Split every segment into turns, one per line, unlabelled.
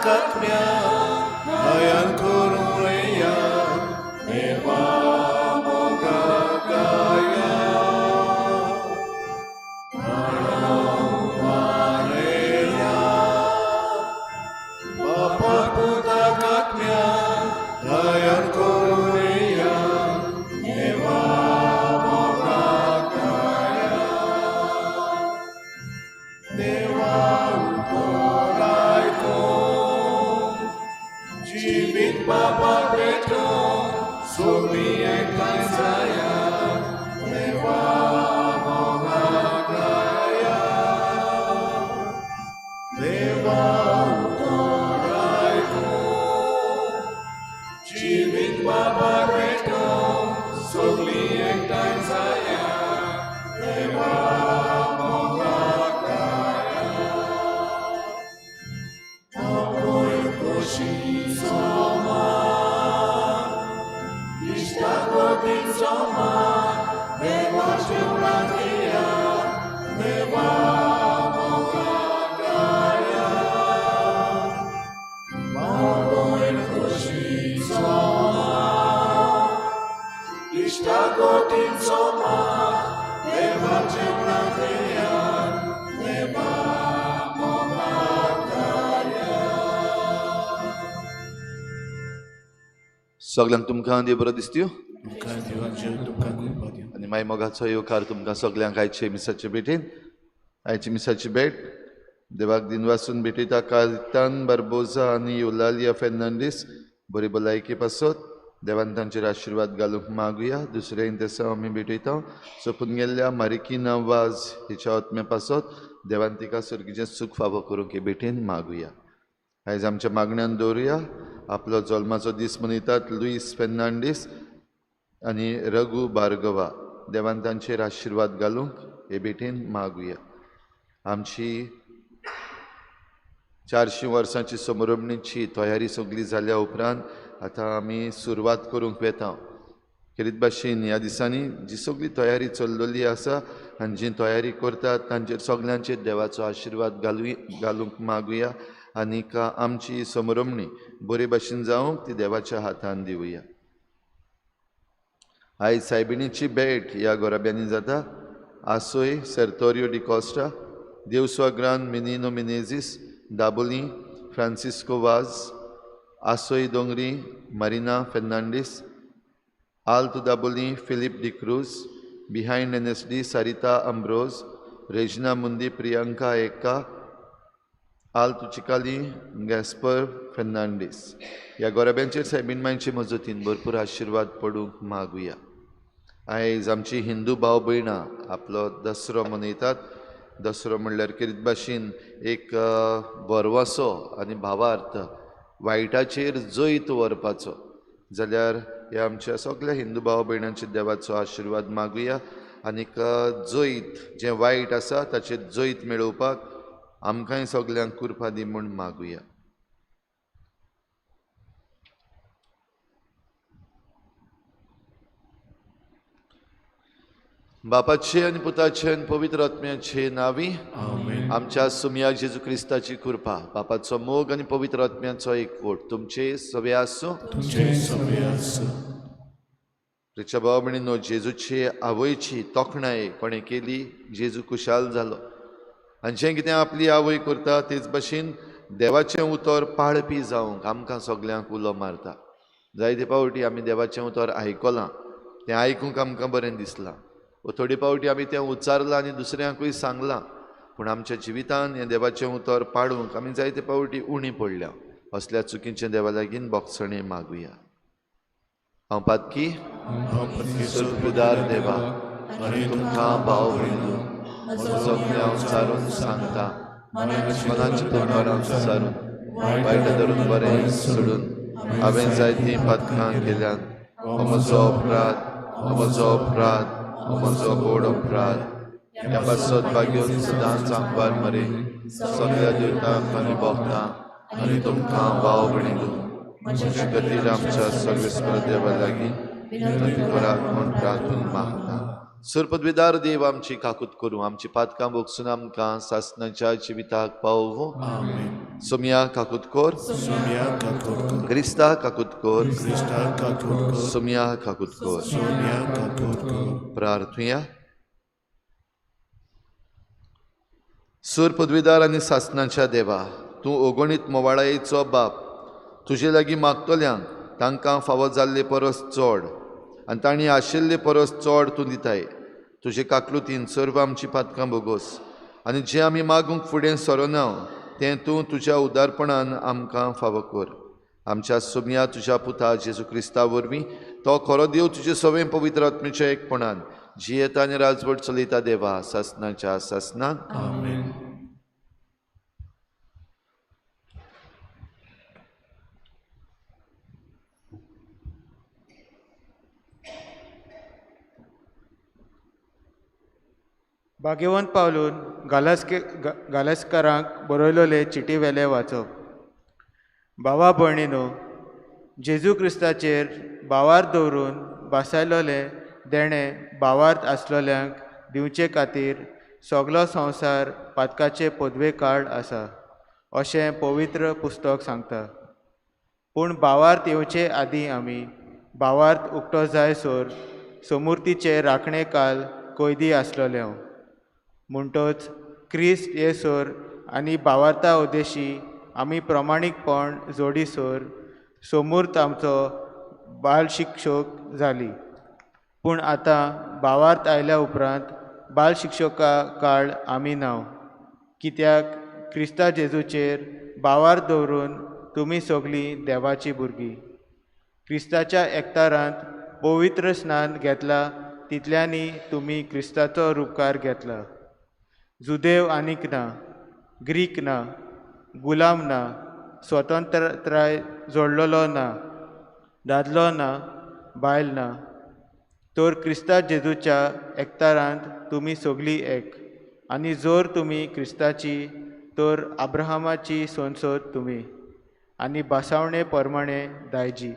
katmia hayan kuruya Deva mogagaya Mareya Bapa puta katmia hayan kuruya Deva mogagaya Dewa utorai ko Jivit Bapa Petro Sumi eklan saya Dewa mogagaya Dewa utorai ko Jivit Bapa Petro Sumi eklan saya Dewa
सगळ्यांक तुमकां देव बरो दिसत्यो आनी मागीर मोगाचो येवकार तुमकां सगळ्यांक आयचे मिसाचे भेटेन आयची मिसाची भेट देवाक दिन वासून भेटयता कार्तान बार्बोजा आनी युलालिया फेर्नांडीस बरी भलायकी पासत देवान तांचेर आशिर्वाद घालूंक मागुया दुसरे इंतेसा आमी भेटयता सोपून गेल्ल्या मारिकीना वाज हिच्या आत्म्या पासत देवान तिका सर्गीचें सूख फावो करूंक हे भेटेन मागुया आयज आमच्या मागण्यांत दवरुया आपलो जल्माचो दीस मनयतात लुईस फेर्नांडीस आनी रघु बार्गवा देवान तांचेर आशिर्वाद घालूंक हे भेटेन मागुया आमची 400 वर्सांची समारंभणीची तयारी सगळी जाल्या उपरांत आतां आमी सुरवात करूंक वेता खेरीत भाशेन ह्या दिसांनी जी सगळी तयारी चल्लेली आसा आनी जी तयारी करतात तांचेर सगळ्यांचेर देवाचो आशिर्वाद घालूंक मागुया आनीक आमची समारंभणी बरे भाशेन जावंक ती देवाच्या हातान दिवया आयज सायबिणीची भेट ह्या गोराब्यांनी जाता आसोय सेर्तोरियो डी कॉस्टा देवस्वाग्रान मिनिनो मिनेझीस दाबोली फ्रांसिस्को वाज आसोय Dongri Marina Fernandes Alto Dabolim Philip D'Cruz behind NSD Sarita Ambrose Regina Mundi Priyanka एका आल्तो चिकाली गॅस्पर फेर्नांडीस ह्या गोराब्यांचेर सायबीण मांयचे मजतीन भरपूर आशिर्वाद पडूंक मागुया आयज आमची हिंदू भाव भयणां आपलो दसरो मनयतात दसरो म्हणल्यार किरीत भाशेन एक बरवासो आनी भावार्थ वायटाचेर जैत व्हरपाचो जाल्यार ह्या आमच्या सगळ्या हिंदू भाव भयणांचे देवाचो आशिर्वाद मागुया आनीक जैत जें वायट आसा ताचेर जैत मेळोवपाक आमकांय सगळ्यांक कृपा दी म्हूण मागुया बापाचे आनी पुताचे आनी पवित्र आत्म्याचे नांवी आमच्या सुमयाक जेजू क्रिस्ताची कृपा बापाचो मोग आनी पवित्र आत्म्याचो एकवट तुमचे सवे आसूं रिच्या भाव भयणीनो जेजूचे आवयची तोखणाय कोणें केली जेजू कुशाल जालो आनी जें कितें आपली आवय करता तेच भाशेन देवाचें उतर पाळपी जावंक आमकां सगळ्यांक उलो मारता जायते पावटी आमी देवाचें उतर आयकलां तें आयकूंक आमकां बरें दिसलां थोडी पावटी आमी तें उच्चारलां आनी दुसऱ्यांकूय सांगलां पूण आमच्या जिवितांत हें देवाचें उतर पाळूंक आमी जायते पावटी उणी पडल्या असल्या चुकीचें देवा लागीं बोगसणें मागुया हांव पातकी सुरदार देवा आनी तुमकां भाव भयणो म्हजो हांव सारून सांगता मनाच्या तोंडारां सारून वायट धरून बरें सोडून हांवें जायतीं पातकां केल्यान हो म्हजो अपराध म्हजो गोड अपराध ह्या पासत भाग्योन सदांच सांगपार मरे सगळ्या देवतांक आनी भोगतां आनी तुमकां भाव भयणीनो म्हजे खातीर आमच्या सर्वेस्पर देवा लागीं विनंती करात म्हूण प्रार्थून मागता सुरपदवीदार देव आमची काकूत करूं आमची पातकां बोगसून आमकां सासणाच्या जिविताक पावोवं
Amen.
सोम्या काकूत कोर
Sonia Kakurko.
क्रिस्ता काकूत कोर
Krista Kakurko.
सोम्या काकूत कोर
Sonia Kakurko.
प्रार्थुया सूर पदवीदार आनी सासणाच्या देवा तूं ओगणीत मोवाळायेचो बाप तुजे लागीं मागतल्यांक तांकां फावो जाल्ले परस चड आनी तांणी आशिल्ले परस चड तूं दिताय तुजे काकलुतीन सर्व आमची पातकां बोगोस आनी जें आमी मागूंक फुडें सरोना तें तूं तुज्या उदारपणान आमकां फावो कर आमच्या सोम्या तुज्या पुता जेजू क्रिस्ता वरवीं तो खरो देव तुजे सवें पवित्र आत्मेच्या एकपणान जियेता आनी राजवट चलयता देवा सासणाच्या सासणान
Amen.
भाग्यवंत पावलून गालस्करांक बरयलोले चिटी वेले वाचप भावा भयणीनो जेजू क्रिस्ताचेर भावार्थ दवरून बासायलोले देणे भावार्थ आसलोल्यांक दिवचे खातीर सगलो संवसार पातकाचे पदवे कार्ड आसा अशें पवित्र पुस्तक सांगता पूण भावार्थ येवचे आदीं आमी भावार्थ उक्तो जायसर समृद्धीचे राखणे काल कैदी आसलोले म्हणटच क्रिस्त येसोर आनी भावार्था उद्देशी आमी प्रमाणीकपण जोडीसोर समूर्त आमचो बाल शिक्षक जाली पूण आतां भावार्थ आयल्या उपरांत बाल शिक्षका काळ आमी नाव कित्याक क्रिस्ता जेजूचेर भावार्थ दवरून तुमी सगलीं देवाची भुरगीं क्रिस्ताच्या एकतारांत पवित्र स्नान घेतला तितल्यांनी तुमी क्रिस्ताचो रूपकार घेतला जुदेव आनीक ना ग्रीक ना गुलाम ना स्वतंत्रताय जोडलेलो ना दादलो ना बायल ना तर क्रिस्ता जेजूच्या एकतारांत तुमी सगलीं एक आनी जोर तुमी क्रिस्ताची तर आब्राहामाची संसद तुमी आनी बासावणे प्रमाणे दायजी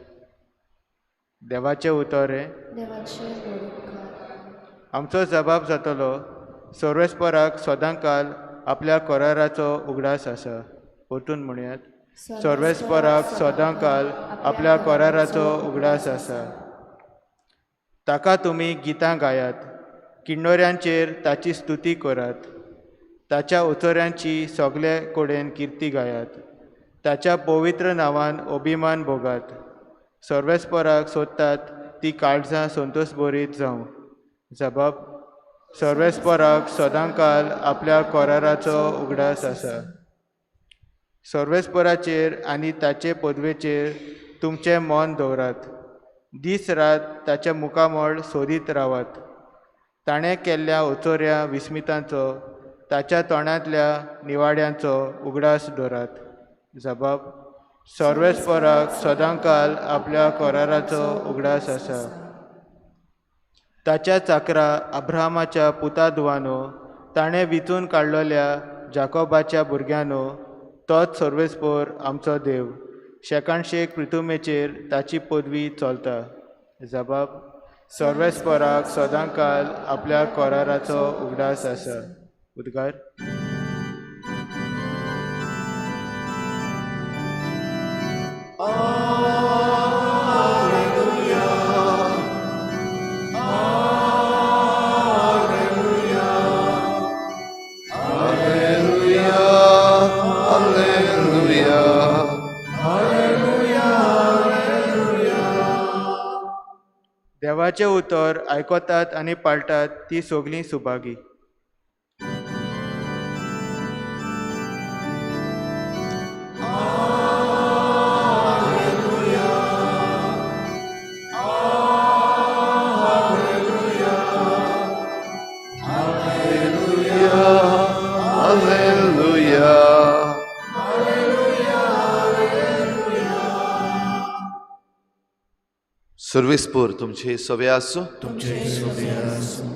देवाचें उतर आमचो जबाब जातलो सर्वेस्पराक सदांकाल आपल्या कराराचो उगडास आसा परतून म्हणयात सर्वेस्पराक सदांकाल आपल्या कराराचो उगडास आसा ताका तुमी गितां गायात किन्नोऱ्यांचेर ताची स्तुती करात ताच्या उचोऱ्यांची सगळे कडेन किर्ती गायात ताच्या पवित्र नांवान अभिमान भोगात सर्वेस्पराक सोदतात ती काळजां संतोश बरीत जावं जबाब सर्वेस्पराक सदांकाल आपल्या कराराचो उगडास आसा सर्वेस्पराचेर आनी ताचे पदवेचेर तुमचें मन दवरात दीस रात ताच्या मुखामळ सोदीत रावात ताणें केल्ल्या उचोऱ्या विस्मितांचो ताच्या तोंडांतल्या निवाड्यांचो उगडास दवरात जबाब सर्वेस्पराक सदांकाल आपल्या कराराचो उगडास आसा ताच्या चाकरा अब्राहमाच्या पुता दुवानो ताणें विचून काडलेल्या जाकोबाच्या भुरग्यानो तोच सर्वेस्पर आमचो देव शेकाणशेक प्रितुमेचेर ताची पदवी चलता जबाब सर्वेस्पराक सदांकाल आपल्या कराराचो उगडास आसा उद्गार देवाचें उतर आयकतात आनी पाळटात ती सगलीं सुभागी
सर्वेस्पर तुमचे सवे आसो
तुमचे सोबे आसूं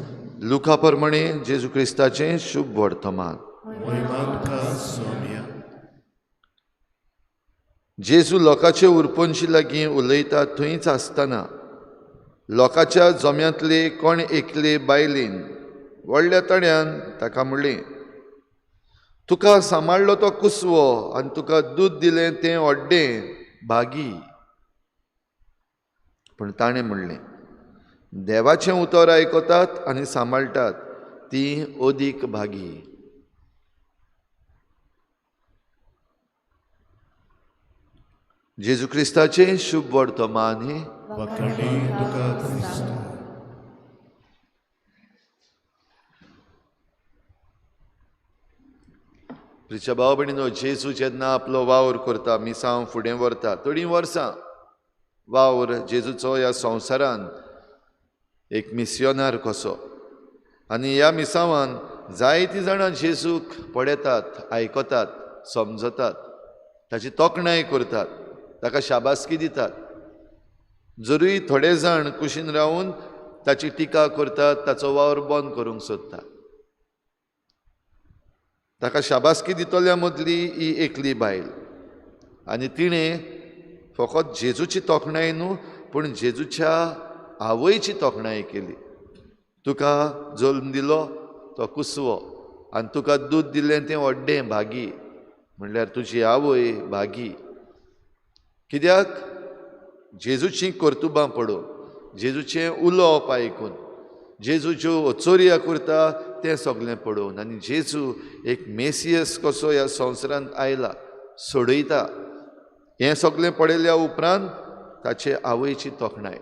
लुका प्रमाणे जेजू क्रिस्ताचें शुभ वर्तमान
महिमांका सोम्या
जेजू लोकांचे उरपणशी लागीं उलयता थंयच आसतना लोकाच्या जोम्यांतले कोण एकले बायलेन व्हडल्या तड्यान ताका म्हणलें, तुका सांबाळलो तो कुसवो आनी तुका दूद दिलें तें व्हड्डें भागी. पूण ताणें म्हणलें, देवाचें उतर आयकतात आनी सांबाळटात तीं ओदीक भागी. जेजू क्रिस्ताचें शुभ वर्तमान हे
वखणी तुका क्रिस्त.
प्रिच्या भाव भयणीनो, जेजू जेन्ना आपलो वावर करता, मिसांव फुडें व्हरता, थोडीं वर्सां वावर जेजूचो ह्या संवसारान एक मिस्योनार कसो. आनी ह्या मिसांवान जायतीं जाणां जेजूक पळयतात, आयकतात, समजतात, ताची तोखणाय करतात, ताका शाबासकी दितात. जरूय थोडे जाण कुशीन रावन ताची टिका करतात, ताचो वावर बंद करूंक सोदतात. ताका शाबासकी दितल्या मदली ही एकली बायल, आनी तिणें फकत जेजूची तोखणाय न्हू, पूण जेजूच्या आवयची तोखणाय केली. तुका जल्म दिलो तो कुसवो आनी तुका दूद दिलें तें व्हड्डें भागी. म्हणल्यार तुजी आवय भागी. कित्याक जेजूचीं कर्तुबां पळोवन, जेजूचें उलोवप आयकून, जेजू ज्यो ओचोरया करता तें सगळें पळोवन, आनी जेजू एक मेसियस कसो ह्या संवसारांत आयला, सोडयता, हें सगळें पळयल्या उपरांत ताचे आवयची तोखणाय.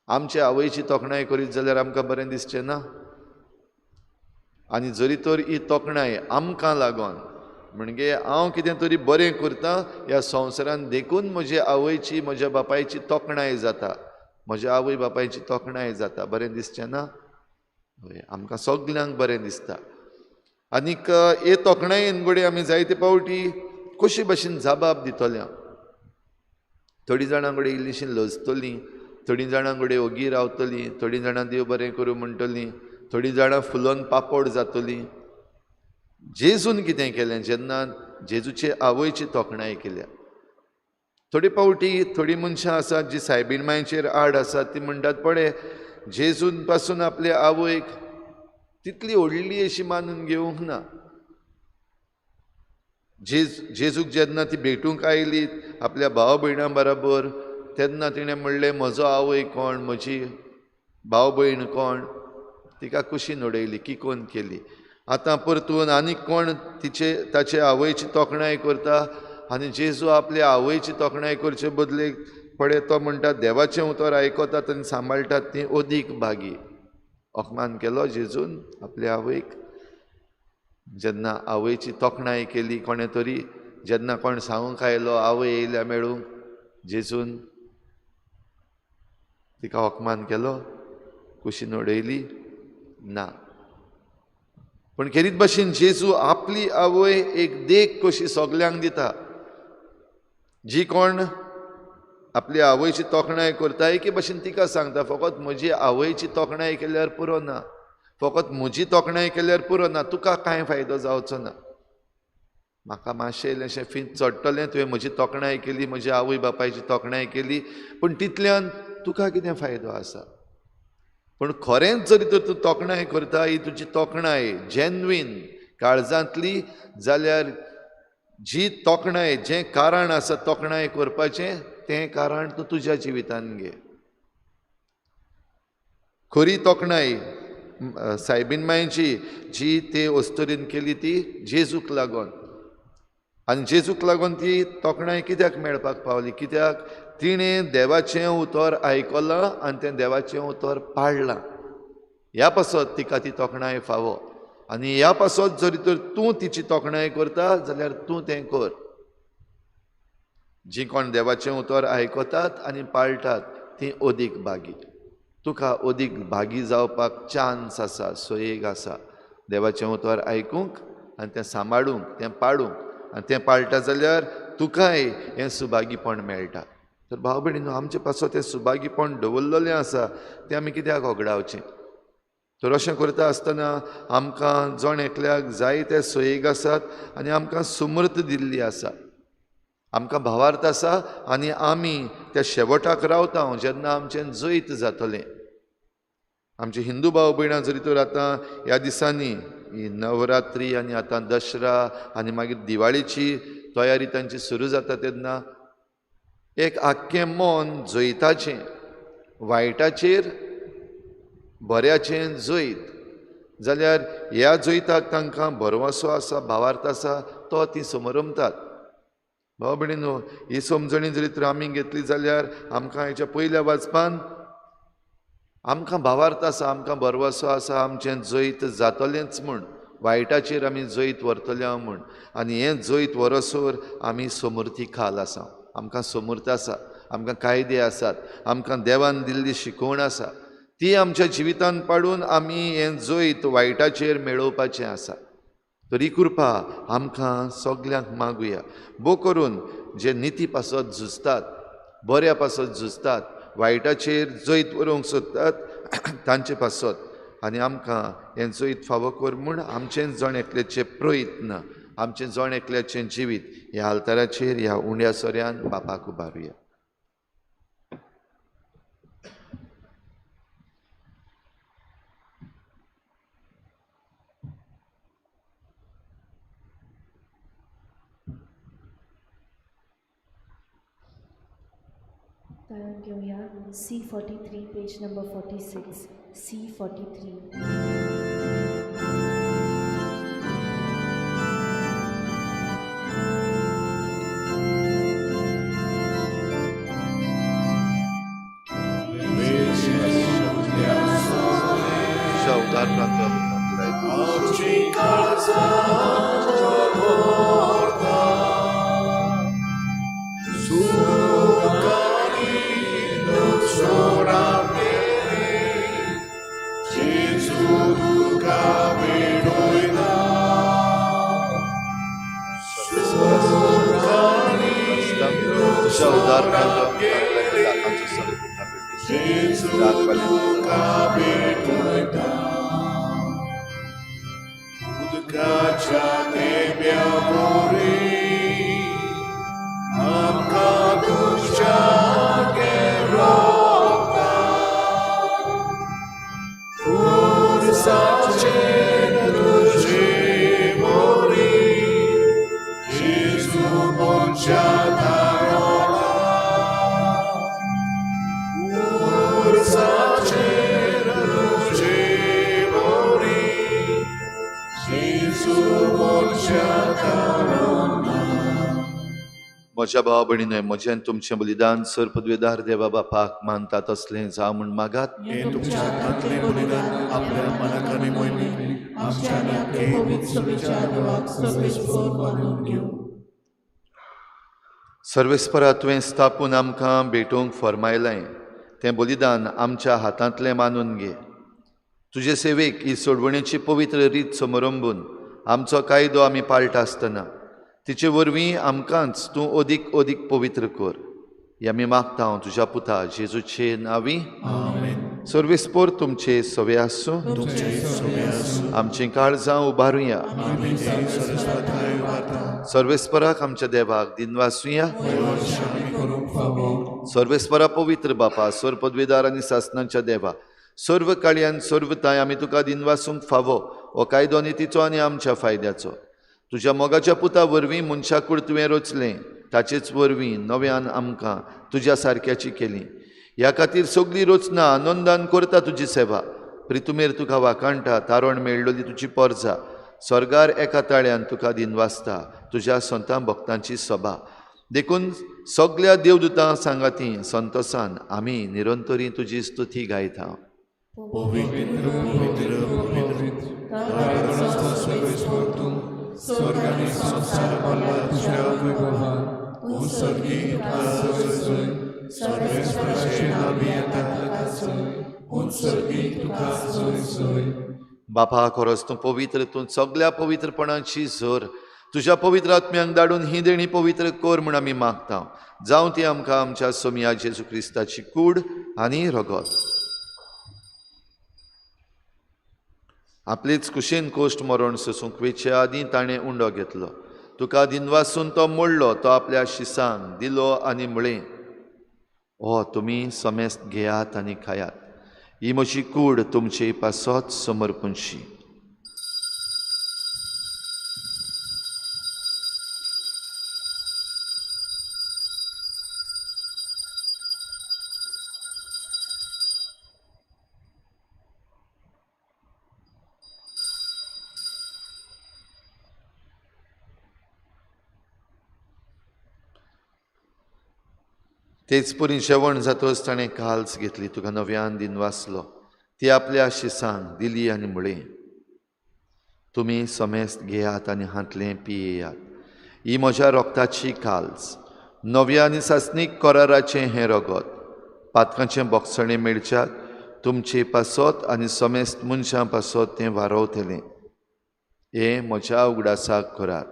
आमचे आवयची तोखणाय करीत जाल्यार आमकां बरें दिसचें ना. आनी जरी तर ही तोखणाय आमकां लागोन, म्हणजे हांव कितें तरी बरें करतां ह्या संवसारांत देखून म्हज्या आवयची, म्हज्या बापायची तोखणाय जाता, म्हज्या आवय बापायची तोखणाय जाता, बरें दिसचें ना? आमकां सगल्यांक बरें दिसता. आनीक हे तोखणायेन घडये आमी जायते पावटी कशी भाशेन जाबाब दितल्या. थोडीं जाणां कडेन इल्लीशीं लजतलीं, थोडीं जाणां कडेन ओगी रावतलीं, थोडीं जाणां देव बरें करूं म्हणटलीं, थोडीं जाणां फुलोवन पापड जातलीं. जेजून कितें केलें जेन्ना जेजूचे आवयची तोखणाय केल्या? थोडी पावटी थोडीं मनशां आसात जीं सायबीण मांयचेर आड आसात, तीं म्हणटात पळय, जेजून पासून आपल्या आवयक तितली व्हडली अशी मानून घेवंक ना. जेजूक जेन्ना ती भेटूंक आयली आपल्या भाव भयणां बरोबर, तेन्ना तिणें म्हणलें, म्हजो आवय कोण, म्हजी भाव भयण कोण, तिका कुशीन उडयली, किकोन केली. आतां परतून आनीक कोण ताचे आवयची तोखणाय करता, आनी जेजू आपल्या आवयची तोखणाय करचे बदलेक पळय तो म्हणटा, देवाचें उतर आयकतात आनी सांबाळटात तीं ओदीक भागी. अपमान केलो जेजून आपल्या आवयक. जेन्ना आवयची तोखणाय केली कोणें तरी, जेन्ना कोण सांगूंक आयलो आवय येयल्या मेळूंक, जेजून तिका अपमान केलो, कुशीन उडयली ना. पूण खेरीत भाशेन जेजू आपली आवय एक देख कशी सगल्यांक दिता. जी कोण आपल्या आवयची तोखणाय करता, एके भाशेन तिका सांगता, फकत म्हजी आवयची तोखणाय केल्यार पुरो ना, फकत म्हजी तोखणाय केल्यार पुरो ना, तुका कांय फायदो जावचो ना. म्हाका मातशें इल्लेशें फीत चडटलें, तुवें म्हजी तोखणाय केली, म्हज्या आवय बापायची तोखणाय केली, पूण तितल्यान तुका कितें फायदो आसा? पूण खरेंच जरी तर तूं तोखणाय करता, ही तुजी तोखणाय जेन्युइन काळजांतली, जाल्यार जी तोखणाय, जें कारण आसा तोखणाय करपाचें, तें कारण तूं तुज्या जिवितान घे. खरी तोखणाय सायबीण मांयची जी ते अस्तोरीन केली ती जेजूक लागोन. आनी जेजूक लागोन ती तोखणाय कित्याक मेळपाक पावली? कित्याक तिणें देवाचें उतर आयकलां आनी तें देवाचें उतर पाळलां. ह्या पासत तिका ती तोखणाय फावो. आनी ह्या पासत जरी तर तूं तिची तोखणाय करता जाल्यार तूं तें कर. जीं कोण देवाचें उतर आयकतात आनी पाळटात तीं ओदीक भागी. तुका ओदीक भागी जावपाक चान्स आसा, सोयेग आसा. देवाचें उतर आयकूंक आनी तें सांबाळूंक, तें पाळूंक, आनी तें पाळटा जाल्यार तुकाय हें सुभागीपण मेळटा. तर भाव भयणीनो, आमचे पासत तें सुभागीपण दवरलेलें आसा, तें आमी कित्याक होगडावचें? तर अशें करता आसतना आमकां जण एकल्याक जायते सोयेग आसात आनी आमकां सुमर्त दिल्ली आसा. आमकां भावार्थ आसा आनी आमी त्या शेवटाक रावता हांव जेन्ना आमचें जैत जातलें. आमचे हिंदू भाव भयणां जरी तर आतां ह्या दिसांनी ही नवरात्री आनी आतां दसरा आनी मागीर दिवाळीची तयारी तांची सुरू जाता तेन्ना एक आख्खें मन जैताचें, वायटाचेर बऱ्याचें जैत जाल्यार ह्या जैताक तांकां भरवंसो आसा, भावार्थ आसा तो ती समरमतात. भाव भयणीनो, ही समजणी जरी तर आमी घेतली जाल्यार आमकां हेच्या पयल्या वाचपान आमकां भावार्थ आसा, आमकां भरवंसो आसा, आमचें जैत जातलेंच म्हूण, वायटाचेर आमी जैत व्हरतले म्हूण. आनी हें जैत व्हरसोर आमी समृद्धी खाल आसा, आमकां समर्थ आसा, आमकां कायदे आसात, आमकां देवान दिल्ली शिकवण आसा, ती आमच्या जिवितान पाडून आमी हें जैत वायटाचेर मेळोवपाचें आसा. तरी कृपा आमकां सगल्यांक मागुया. भोव करून जे निती पासत झुजतात, बऱ्या पासत झुजतात, वायटाचेर जैत व्हरूंक सोदतात तांचे पासत आनी आमकां हें जैत फावो कर म्हूण आमचें जण एकल्याचें प्रयत्न, आमचें जण एकल्याचें जिवीत ह्या आल्ताराचेर ह्या उंड्या सोऱ्यान बापाक उबारुया.
ताळ्यान घेऊया C43 पेज नंबर 46 C43.
तुझ्या उदार प्रांताक तुझ्या उदार प्रांताक दातांचो सगळो
उदकाच्या नेम्यावरी आमकां तुज्या गेरोता उर्साचेर तुजे मोरी जेजू मोच्या दारोला उर्साचेर तुजे मोरी जेजू मोच्या दारोला.
म्हज्या भाव भयणीनो, म्हजें तुमचें बलिदान सर पदवेदार देवा बापाक मानता तसलें जावं म्हूण मागात.
हे तुमच्या हातांतलें बलिदान आपल्या मनाकानी मोहिनी आमच्या नाके पवित्र विचाराक सर्वेस्पर मानून घेऊ.
सर्वेस्परा तुवें स्थापून आमकां भेटोवंक फरमायलें तें बलिदान आमच्या हातांतलें मानून घे. तुजे सेवेक ही सोडवणेची पवित्र रीत समरंभून आमचो कायदो आमी पाळटा आसतना तिचे वरवीं आमकांच तूं अदीक अदीक पवित्र कर. हें आमी मागता हांव तुज्या पुता जेजूचे नांवी. सर्वेस्पर तुमचे सवे आसूं, आमचीं काळजां उबारुया. सर्वेस्पराक आमच्या देवाक दिनवासुया. सर्वेस्परा पवित्र बापा, सर पदवेदार आनी सासणांच्या देवा, सर्व काळयान सर्वताय आमी तुका दिनवासूंक फावो हो कायदो नितीचो आनी आमच्या फायद्याचो. तुज्या मोगाच्या पुता वरवीं मनशाक कुड तुवें रचलें, ताचेच वरवीं नव्यान आमकां तुज्या सारक्याची केली. ह्या खातीर सगळीं रचना आनंदान करता तुजी सेवा. प्रितुमेर तुका वाकाणटा तारण मेळ्ळोली तुजी पोरजा. स्वर्गार एका ताळ्यान तुका दिनवासता तुज्या संतां भक्तांची सभा. देखून सगळ्या देवदूतां सांगाती संतोसान आमी निरंतरी तुजी स्तुती गायता.
पवित्र पवित्र पवित्र स्वर्ग आनी संसार भरला तुज्या वैभवान. उत्सर्गीत आसय सर्वेस्पराचे नांवी येता ताकासय. उत्सर्गीत तुका सय सय.
बापा खरोच तूं पवित्र, तूं सगळ्या पवित्रपणाची झर तुज्या पवित्र आत्म्यांक धाडून ही देणी पवित्र कर म्हूण आमी मागता. जावं ती आमकां आमच्या सोमया जेजू क्रिस्ताची कूड आनी रगत. आपलीच कुशीन कोश्ट मरण सोसूंक वेचे आदीं ताणें उंडो घेतलो. तुका दिनवासून तो मोडलो, तो आपल्या शिसांक दिलो आनी म्हळें हो तुमी समेस्त घेयात आनी खायात. ही म्हजी कूड तुमचे पासत समर्पणशी. तेच परी जेवण जातच ताणें काल्स घेतली, तुका नव्यान दिन वाचलो. ती आपल्या शिसांक दिली आनी म्हळें, तुमी समेस्त घेयात आनी हातलें पियेयात. ही म्हज्या रोगताची काल्स, नव्या आनी सासणीक कराराचें हें रगत. पातकांचें बोगसणें मेळच्याक तुमचे पासत आनी समेस्त मनशां पासत तें वारवतलें. हें म्हज्या उगडासाक करात.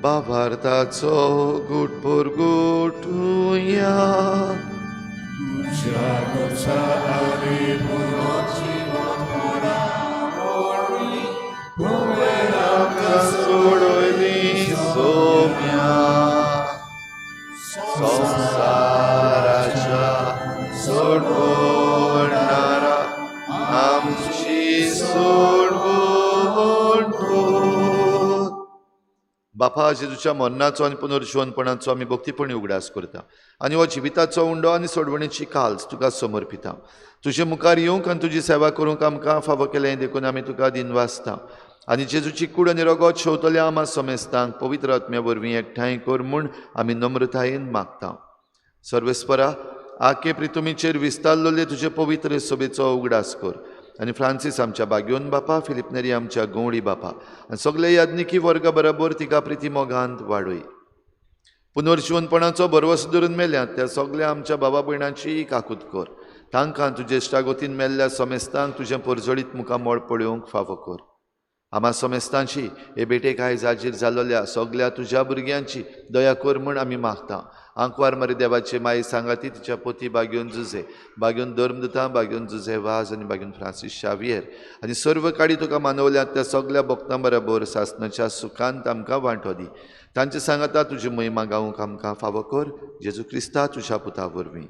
बावार्ताचो गुटपूर गुटुया.
तुझ्या गोसाळी पुरोची मोठमोडा मोडली, तुवें आमकां
सोडली सोम्या. संसाराच्या सोडवणारा आमची सोडवण कर. बापा जेजूच्या मरणाचो आनी पुनर्जीवनपणाचो आमी भक्तीपणी उगडास करता आनी हो जिविताचो उंडो आनी सोडवणेची काल्स तुका समर्पिता. तुजे मुखार येवंक आनी तुजी सेवा करूंक आमकां फावो केलें देखून आमी तुका दिनवासता. आनी जेजूची कूड आनी रगत शेवतल्या आमा समेस्तांक पवित्र आत्म्या वरवीं एकठांय कर म्हूण आमी नम्रतायेन मागता. सर्वेस्परा, आखे प्रितुमीचेर विस्तारलोले तुजे पवित्र सभेचो उगडास कर. आनी फ्रांसीस आमच्या बागयोन बापा, फिलिप नेरी आमच्या गवळी बापा आनी सगळे याज्ञिकी वर्गा बरोबर तिका प्रिती मोगांत वाडय. पुनर्जीवनपणाचो भरवसो धरून मेल्यांत त्या सगळ्या आमच्या भावा भयणांची काकूत कर. तांकां तुजे इश्टागोतीन मेल्ल्या समेस्तांक तुजें परजळीत मुखार मोळ पळोवंक फावो कर. आमा समेस्तांची हे बेटेक आयज हाजीर जाल्ल्या सगळ्या तुज्या भुरग्यांची दया कर म्हूण आमी मागता. आंकवार मरे देवाचे माई सांगाती तिच्या पोती बागयोन जुजे, बागयोन धर्मदुतां, बागयोन जुजे वाज आनी बागयोन फ्रांसीस शावियर आनी सर्व काडी तुका मानवल्यात त्या सगळ्या भक्तां बरोबर सासणाच्या सुखांत आमकां वांटो दी. तांचे सांगाता तुजी महिमा गावूंक आमकां फावो कर. जेजू क्रिस्ता तुज्या पुता वरवीं.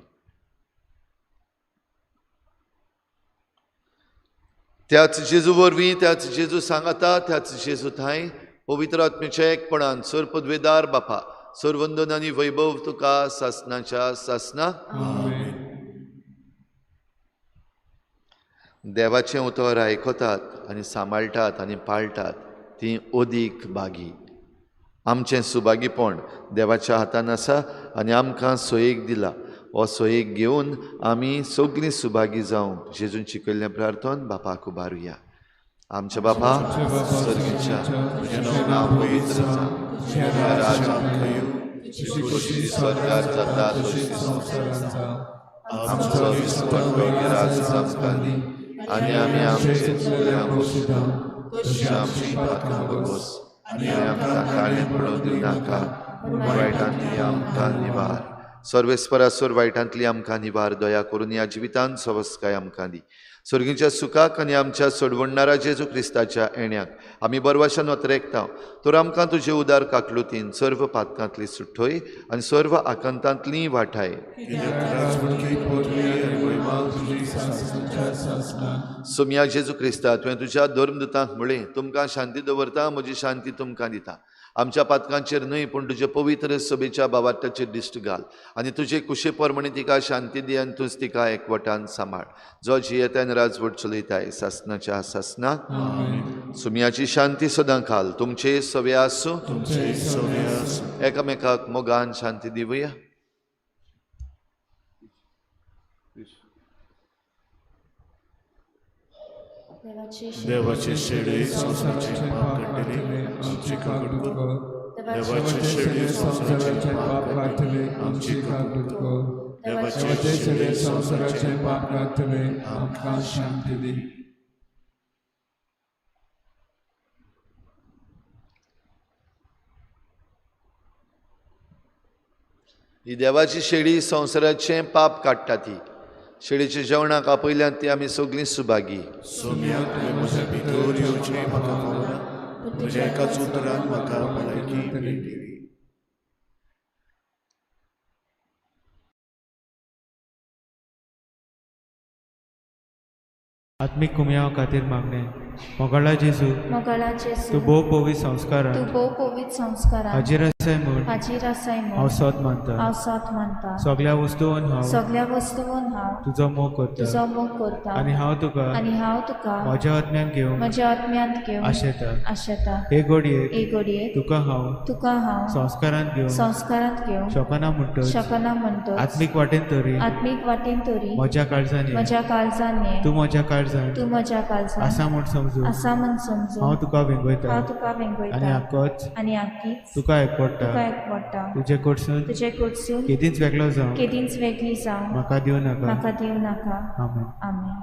त्याच जेजू वरवीं, त्याच जेजू सांगाता, त्याच जेजू थंय पवित्र आत्म्याच्या एकपणान सर्पद्वेदार बापा, सर्वंदन आनी वैभव तुका सासणाच्या सासना. देवाचें उतर आयकतात आनी सांबाळटात आनी पाळटात ती ओदीक बागी. आमचें सुबागीपण देवाच्या हातान आसा आनी आमकां सोयेक दिला. हो सोयेक घेवन आमी सगळीं सुभागी जावं. जेजून शिकयल्लें प्रार्थन बापाक उबारुया. आमच्या बापा सर्गीच्या, तुजें नांव पवित्र जावं, तुजें राज्य येवं, तुजी खुशी स्वर्गांत जाता तशी संवसारांत जावं. आमचो विस्वण आज आमकां दी आनी आमी आमचे चुकल्यांक बोसयता तशी आमची पातकां बगोस आनी आमकां काळेंत पडोवंक दिवं नाका, वायटांतली आमकां निवार. सर्वेस्परासोर वायटांतली आमकां निवार. दया करून ह्या जिवितांत सवस्काय आमकां दी. सर्गीच्या सुखाक आनी आमच्या सोडवणारा जेजू क्रिस्ताच्या येण्याक आमी बरवाशान वतरेकता. तर आमकां तुजे उदार काकलुतीन सर्व पातकांतली सुट्टोय आनी सर्व आकांतांतली वाटाय. सोम्या जेजू क्रिस्ता, तुवें तुज्या धर्मदुतांक म्हळें, तुमकां शांती दवरता, म्हजी शांती तुमकां दिता. आमच्या पातकांचेर न्हय पूण तुजे पवित्र सभेच्या बावार्थाचेर दिश्ट घाल आनी तुजे कुशे परमणी तिका शांती दी आनी तूंच तिका एकवटान सांबाळ. जो जियेतान राजवट चलयताय सासणाच्या सासना. सुमयाची शांती सदां घाल. तुमचे सवे आसूं. एकामेकाक मोगान शांती दिवया.
देवाचे शेडे संसाराचे पाप काढले आमची काकूत कर. देवाचे शेडे संसाराचे पाप काढले आमची काकूत कर. देवाचे शेडे संसाराचे पाप काढले आमकां शांती दी.
ही देवाची शेळी संवसाराचें पाप काडटा ती. शेळीच्या जेवणाक आपयल्यान ती आमी सगळीं सुभागी.
सोम्या तुवें म्हज्या भितर येवचें म्हाका फावना, तुज्या एकाच उतरान म्हाका भलायकी मेळटली.
आत्मिक कुमया खातीर मागणे. मोगाळा जेजू,
मोगाळा
तूं
जेजू,
भोव पवित्र संस्कारान
तूं भोव पवित्र संस्कारान
हाजीर आसाय म्हूण
हाजीर आसाय
हांव
म्हूण
सोत मानता.
हांव साथ मानता.
सगळ्या वस्तूंवन हांव
सगळ्या वस्तूंवन हांव
तुजो मोग करता
तुजो मोग करता
आनी हांव तुका
आनी हांव तुका
म्हज्या आत्म्यान घेवंक
म्हज्या आत्म्यांत घेवन
आशेता.
आशेता.
हे घडयेक
एक घडयेक
तुका हांव
तुका हांव
संस्कारान घेवंक
संस्कारांत घेवन
शकना म्हणटच
शकना म्हणटच
आत्मीक वाटेन तरी
आत्मीक वाटेन तरी
म्हज्या काळजांनी
म्हज्या काळजान ये.
तूं म्हज्या काळजान
तूं म्हज्या काळजान
आसा म्हूण समजून
आसा म्हूण समजून
हांव तुका वेंगयता
हांव तुका
आनी
वेंगयता
आक्कोच
आनी आख्खीच
तुका एकवडटा.
तुका एकवडटा.
तुजे कडसून
तुजे कडसून
केदींच वेगळो जावं
केदींच वेगळी जावं
म्हाका दिवं नाका.
म्हाका दिवं नाका.
आमेन.
आमेन.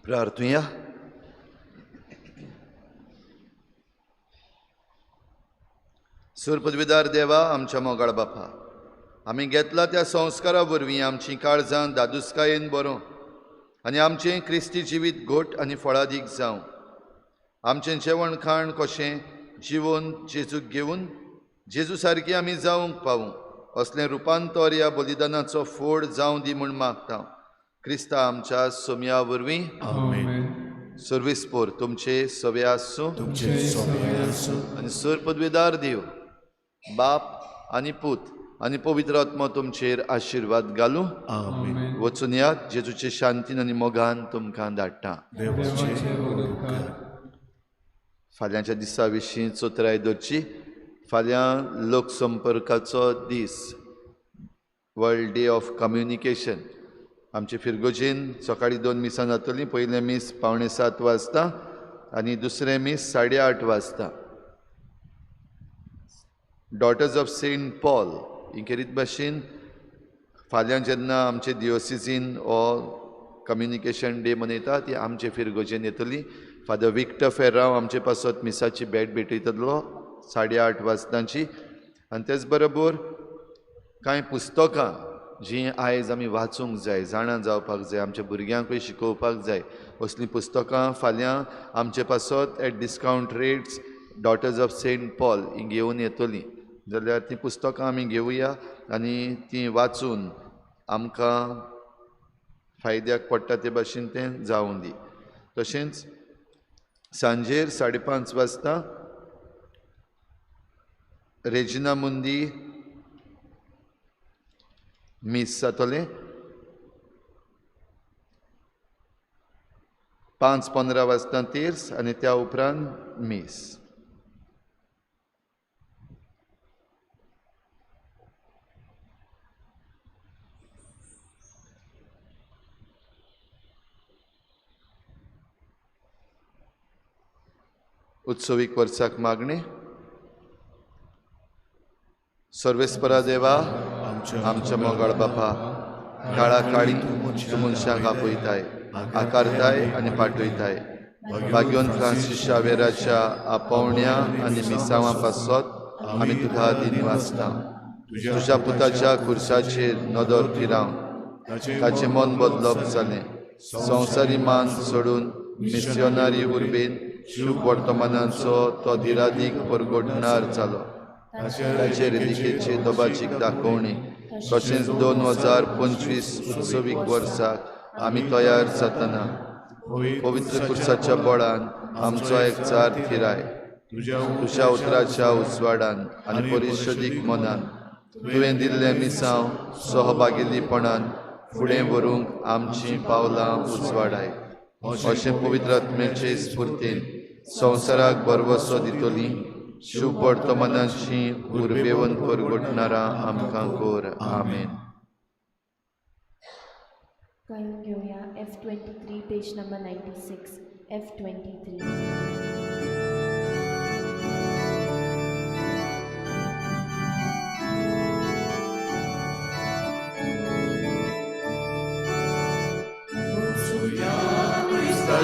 प्रार्थुया. सूर पदवीदार देवा, आमच्या मोगाळ बापा, आमी घेतला त्या संस्कारा वरवीं आमची काळजां दादुसकायेन बरो आनी आमचें क्रिस्ती जिवीत घोट आनी फळादीक जावं. आमचें जेवण खाण कशें जिवन जेजूक घेवन जेजू सारकी आमी जावंक पावूं असलें रुपांतर ह्या बलिदानाचो फोड जावं दी म्हूण मागता. क्रिस्ता आमच्या सोम्या वरवीं
आमेन.
सर्वेस्पोर तुमचे सवे आसूं
तुमचे सोबे आसूं.
आनी सर पदवेदार देव बाप आनी पूत आनी पवित्र आत्मा तुमचेर आशिर्वाद घालूं.
आमेन.
वचून यात जेजूचे शांतीन आनी मोगान तुमकां धाडटा.
देवाचे उदोरकार.
फाल्यांच्या दिसा विशीं चोत्राय धरची. फाल्यां लोकसंपर्काचो दीस, वर्ल्ड डे ऑफ कम्युनिकेशन. आमचे फिरगोजेन सकाळीं 2 मिसां जातलीं. पयलें मीस 6:45 वाजता आनी दुसरें मीस 8:30 वाजता. डॉटर्स ऑफ सेंट पॉल इंकेरीत भाशेन फाल्यां जेन्ना आमचे दियोसिसीन हो कम्युनिकेशन डे मनयता ती आमचे फिरगोजेन येतली. फादर विक्टर फेर्रांव आमचे पासत मिसाची भेटयतलो 8:30 वाजताची. आनी तेच बरोबर कांय पुस्तकां जीं आयज आमी वाचूंक जाय, जाणा जावपाक जाय, आमच्या भुरग्यांकूय शिकोवपाक जाय, असलीं पुस्तकां फाल्यां आमचे पासत at discount rates Daughters of Saint Paul ही घेवन येतलीं. जाल्यार तीं पुस्तकां आमी घेवया आनी तीं वाचून आमकां फायद्याक पडटा ते भाशेन तें जावं दी. तशेंच सांजेर 5:30 वाजता रेजिना मुंदी मीस जातलें. 5:15 वाजता तिर्स आनी त्या उपरांत मीस. उत्सवीक वर्साक मागणे. सर्वेस्परा देवा आमच्या मोगाळ बापा, काळा काळी तूं मनशांक आपयताय, आकारताय आनी पाठयताय. भाग्योन फ्रांसीस शावेराच्या आपोवण्या आनी मिसांवां पासत आमी तुका दिन वाचता. तुज्या पुताच्या खुर्साचेर नदर फिराव. ताचें मन बदलप जालें. संवसारी मान सोडून मिस्योनारी उर्बेन शुभ वर्तमानाचो तो धिरादीक परगोडणार जालो. ताचे रिदिकेचे दोबाचीक दाखोवणी. तशेंच 2025 उत्सवीक वर्साक आमी तयार जातना पवित्र खुर्साच्या बळान आमचो एकचार थिराय. तुज्या उतराच्या उजवाडान आनी परिशदीक मनान तुवें दिल्ले मिसांव सहभागिलीपणान फुडें व्हरूंक आमचीं पावलां उजवाडाय. अशें पवित्र आत्म्याचे स्फूर्तीन संवसाराक बरवसो दितली शुभ वर्तमानाची उर्बेवन परगोटणारां आमकां कोर. आमेन.
गायन घेऊया F23 page number 96. F23.
Krista